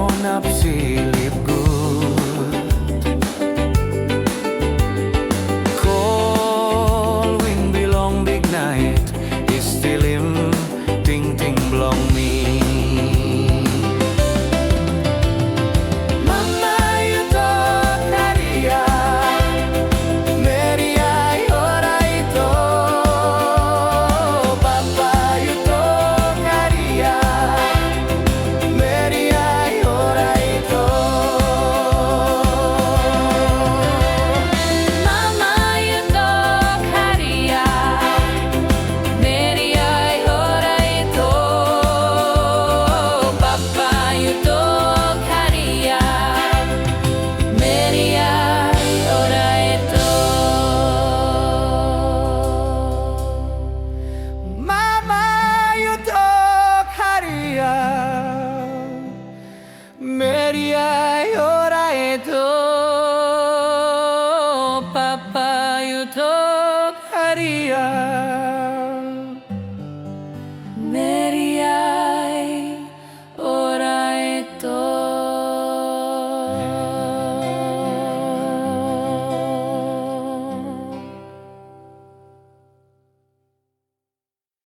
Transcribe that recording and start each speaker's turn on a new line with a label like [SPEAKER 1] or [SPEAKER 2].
[SPEAKER 1] up silip good. Cold wind belong big night is still him ting ting belong me. Mama you talk Nadia Meria ora ito. Papa you talk Nadia Meria ora ito.
[SPEAKER 2] Mama you talk Haria Meri ay ora ito. Papa you talk Haria Meri ay ora ito.
[SPEAKER 1] Mama you talk Haria Meria ora ito.